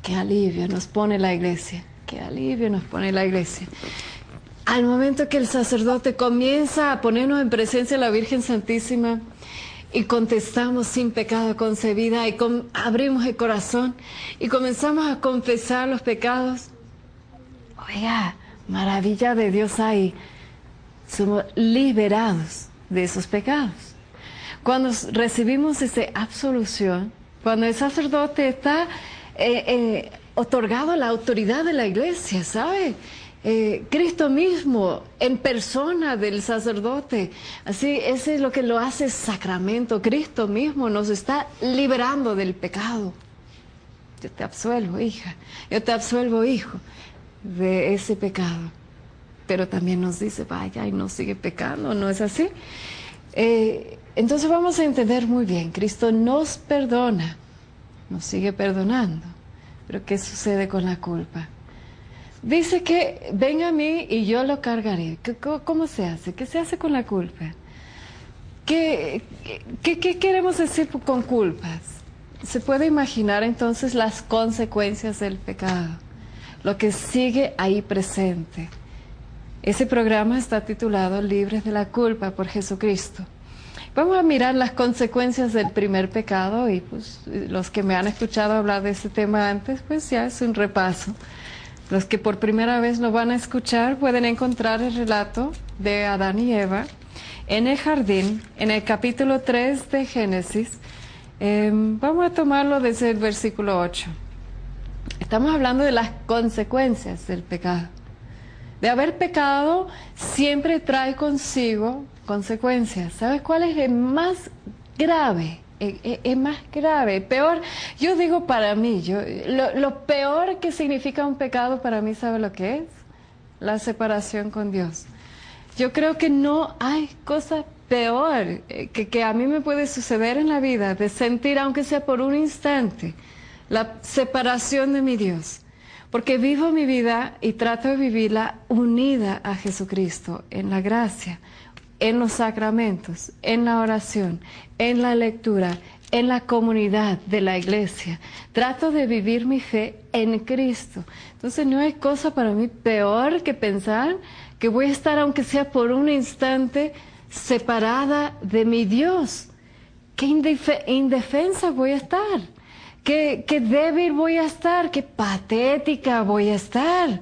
qué alivio nos pone la iglesia, qué alivio nos pone la iglesia. Al momento que el sacerdote comienza a ponernos en presencia de la Virgen Santísima y contestamos sin pecado concebida y abrimos el corazón y comenzamos a confesar los pecados. Oiga, maravilla de Dios hay. Somos liberados de esos pecados. Cuando recibimos esa absolución, cuando el sacerdote está otorgado la autoridad de la iglesia, ¿sabe? Cristo mismo en persona del sacerdote, así ese es lo que lo hace sacramento. Cristo mismo nos está liberando del pecado. Yo te absuelvo, hija, yo te absuelvo, hijo, de ese pecado. Pero también nos dice, vaya y no sigue pecando, ¿no es así? Entonces vamos a entender muy bien, Cristo nos perdona, nos sigue perdonando, pero ¿qué sucede con la culpa? Dice que venga a mí y yo lo cargaré. ¿Cómo se hace? ¿Qué se hace con la culpa? ¿Qué queremos decir con culpas? Se puede imaginar entonces las consecuencias del pecado, lo que sigue ahí presente. Ese programa está titulado Libres de la culpa por Jesucristo. Vamos a mirar las consecuencias del primer pecado y pues los que me han escuchado hablar de ese tema antes, pues ya es un repaso. Los que por primera vez lo van a escuchar pueden encontrar el relato de Adán y Eva en el jardín, en el capítulo 3 de Génesis. Vamos a tomarlo desde el versículo 8. Estamos hablando de las consecuencias del pecado. De haber pecado siempre trae consigo consecuencias. ¿Sabes cuál es el más grave? Es más grave, peor. Yo digo para mí, lo peor que significa un pecado para mí, ¿sabe lo que es? La separación con Dios. Yo creo que no hay cosa peor que a mí me puede suceder en la vida, de sentir, aunque sea por un instante, la separación de mi Dios. Porque vivo mi vida y trato de vivirla unida a Jesucristo, en la gracia, en los sacramentos, en la oración, en la lectura, en la comunidad de la iglesia. Trato de vivir mi fe en Cristo. Entonces no hay cosa para mí peor que pensar que voy a estar, aunque sea por un instante, separada de mi Dios. Qué indefensa voy a estar. Qué débil voy a estar, qué patética voy a estar.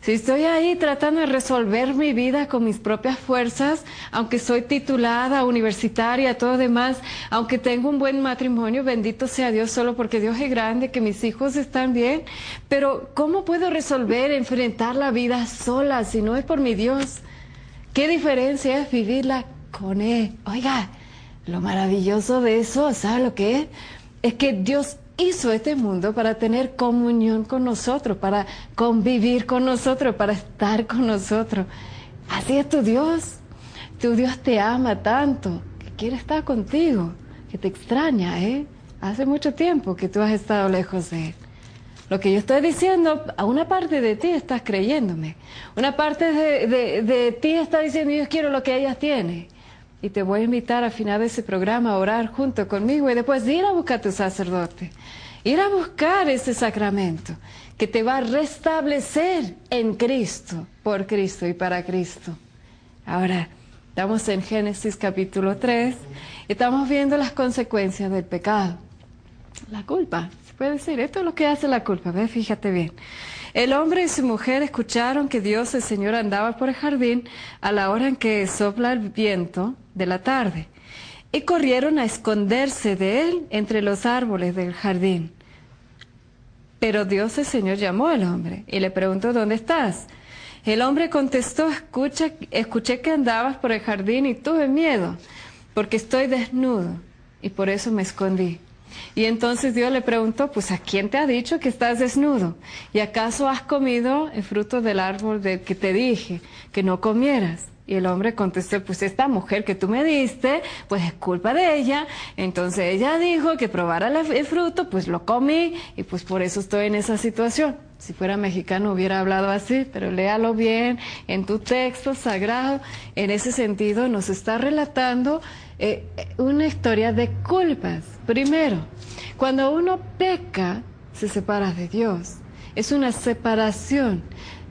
Si estoy ahí tratando de resolver mi vida con mis propias fuerzas, aunque soy titulada, universitaria, todo demás, aunque tengo un buen matrimonio, bendito sea Dios, solo porque Dios es grande, que mis hijos están bien, pero ¿cómo puedo resolver, enfrentar la vida sola si no es por mi Dios? ¿Qué diferencia es vivirla con Él? Oiga, lo maravilloso de eso, ¿sabe lo que es? Es que Dios hizo este mundo para tener comunión con nosotros, para convivir con nosotros, para estar con nosotros. Así es tu Dios. Tu Dios te ama tanto, que quiere estar contigo, que te extraña, ¿eh? Hace mucho tiempo que tú has estado lejos de Él. Lo que yo estoy diciendo, a una parte de ti estás creyéndome. Una parte de ti está diciendo, yo quiero lo que ella tiene. Y te voy a invitar al final de ese programa a orar junto conmigo y después ir a buscar a tu sacerdote. Ir a buscar ese sacramento que te va a restablecer en Cristo, por Cristo y para Cristo. Ahora, estamos en Génesis capítulo 3 y estamos viendo las consecuencias del pecado. La culpa, se puede decir, esto es lo que hace la culpa, ¿ves? Fíjate bien. El hombre y su mujer escucharon que Dios el Señor andaba por el jardín a la hora en que sopla el viento de la tarde, y corrieron a esconderse de él entre los árboles del jardín. Pero Dios el Señor llamó al hombre y le preguntó, ¿dónde estás? El hombre contestó, escuché que andabas por el jardín y tuve miedo, porque estoy desnudo, y por eso me escondí. Y entonces Dios le preguntó, pues ¿a quién te ha dicho que estás desnudo? ¿Y acaso has comido el fruto del árbol del que te dije que no comieras? Y el hombre contestó, pues esta mujer que tú me diste, pues es culpa de ella. Entonces ella dijo que probara el fruto, pues lo comí y pues por eso estoy en esa situación. Si fuera mexicano hubiera hablado así, pero léalo bien en tu texto sagrado. En ese sentido nos está relatando una historia de culpas. Primero, cuando uno peca, se separa de Dios. Es una separación.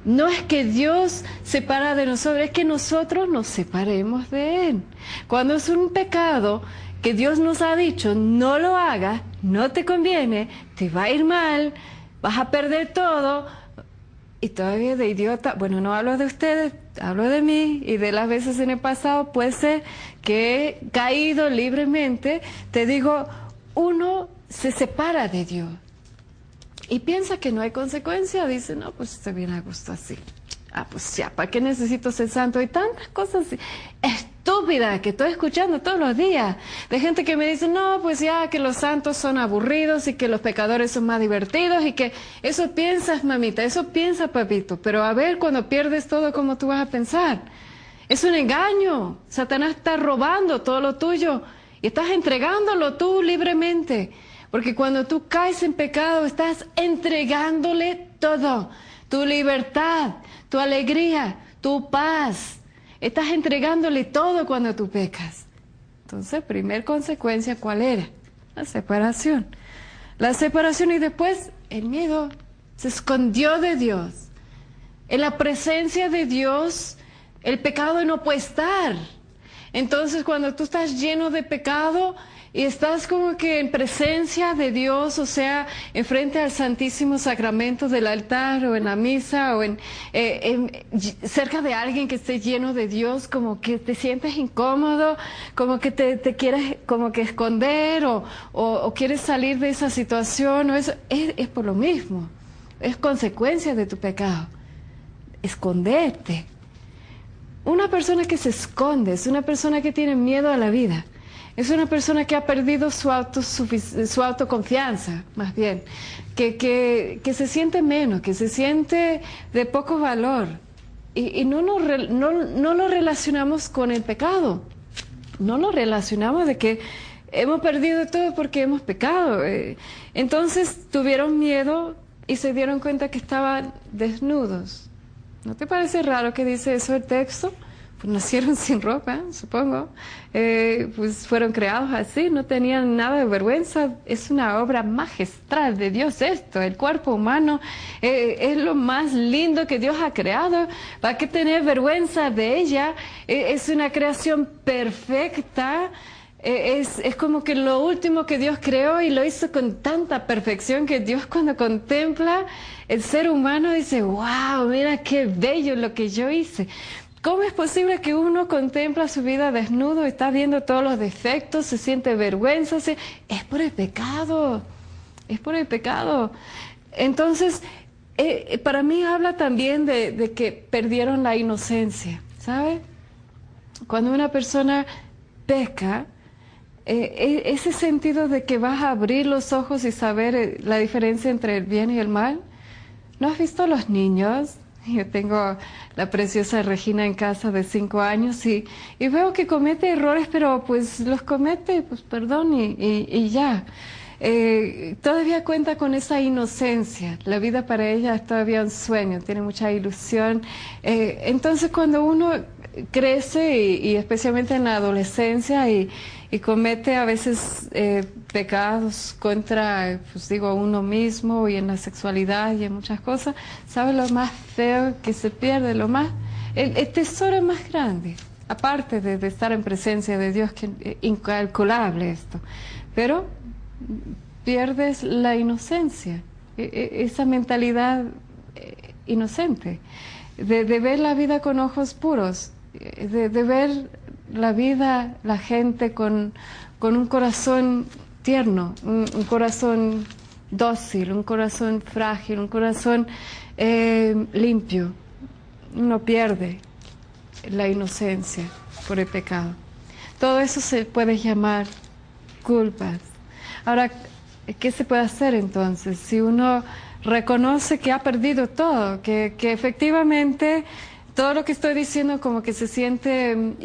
No es que Dios separa de nosotros, es que nosotros nos separemos de Él. Cuando es un pecado que Dios nos ha dicho, no lo hagas, no te conviene, te va a ir mal, vas a perder todo, y todavía de idiota, bueno, no hablo de ustedes, hablo de mí, y de las veces en el pasado puede ser que he caído libremente. Te digo, uno se separa de Dios y piensa que no hay consecuencia, dice, no, pues está bien a gusto así. Ah, pues ya, ¿para qué necesito ser santo? Y tantas cosas estúpidas que estoy escuchando todos los días, de gente que me dice, no, pues ya, que los santos son aburridos y que los pecadores son más divertidos, y que eso piensas, mamita, eso piensa, papito, pero a ver, cuando pierdes todo, ¿cómo tú vas a pensar? Es un engaño. Satanás está robando todo lo tuyo y estás entregándolo tú libremente, porque cuando tú caes en pecado, estás entregándole todo, tu libertad, tu alegría, tu paz. Estás entregándole todo cuando tú pecas. Entonces, primer consecuencia, ¿cuál era? La separación. La separación, y después el miedo. Se escondió de Dios. En la presencia de Dios, el pecado no puede estar. Entonces, cuando tú estás lleno de pecado y estás como que en presencia de Dios, o sea, enfrente al Santísimo Sacramento del altar, o en la misa, o cerca de alguien que esté lleno de Dios, como que te sientes incómodo, como que te quieres como que esconder, o quieres salir de esa situación, o eso, es por lo mismo, es consecuencia de tu pecado, esconderte. Una persona que se esconde es una persona que tiene miedo a la vida. Es una persona que ha perdido su autoconfianza, más bien, que se siente menos, que se siente de poco valor. Y no lo relacionamos con el pecado. No lo relacionamos de que hemos perdido todo porque hemos pecado. Entonces tuvieron miedo y se dieron cuenta que estaban desnudos. ¿No te parece raro que dice eso el texto? Pues nacieron sin ropa, supongo. Pues fueron creados así, no tenían nada de vergüenza. Es una obra magistral de Dios esto. El cuerpo humano es lo más lindo que Dios ha creado. ¿Para qué tener vergüenza de ella? Es una creación perfecta. Es como que lo último que Dios creó, y lo hizo con tanta perfección que Dios, cuando contempla el ser humano, dice, wow, mira qué bello lo que yo hice. ¿Cómo es posible que uno contempla su vida desnudo, está viendo todos los defectos, se siente vergüenza? Es por el pecado, es por el pecado. Entonces, para mí habla también de que perdieron la inocencia, ¿sabe? Cuando una persona peca, ese sentido de que vas a abrir los ojos y saber la diferencia entre el bien y el mal. ¿No has visto a los niños? Yo tengo la preciosa Regina en casa de 5 años y veo que comete errores, pero pues los comete, pues perdón, y ya. Todavía cuenta con esa inocencia. La vida para ella es todavía un sueño, tiene mucha ilusión. Entonces, cuando uno crece, y especialmente en la adolescencia, y comete a veces pecados contra, pues digo, uno mismo, y en la sexualidad y en muchas cosas, ¿sabe lo más feo que se pierde? El tesoro más grande, aparte de estar en presencia de Dios, que es incalculable esto, pero pierdes la inocencia, esa mentalidad inocente, de ver la vida con ojos puros, de ver la vida, la gente con un corazón tierno, un corazón dócil, un corazón frágil, un corazón limpio. Uno pierde la inocencia por el pecado. Todo eso se puede llamar culpas. Ahora, ¿qué se puede hacer entonces? Si uno reconoce que ha perdido todo, que efectivamente todo lo que estoy diciendo como que se siente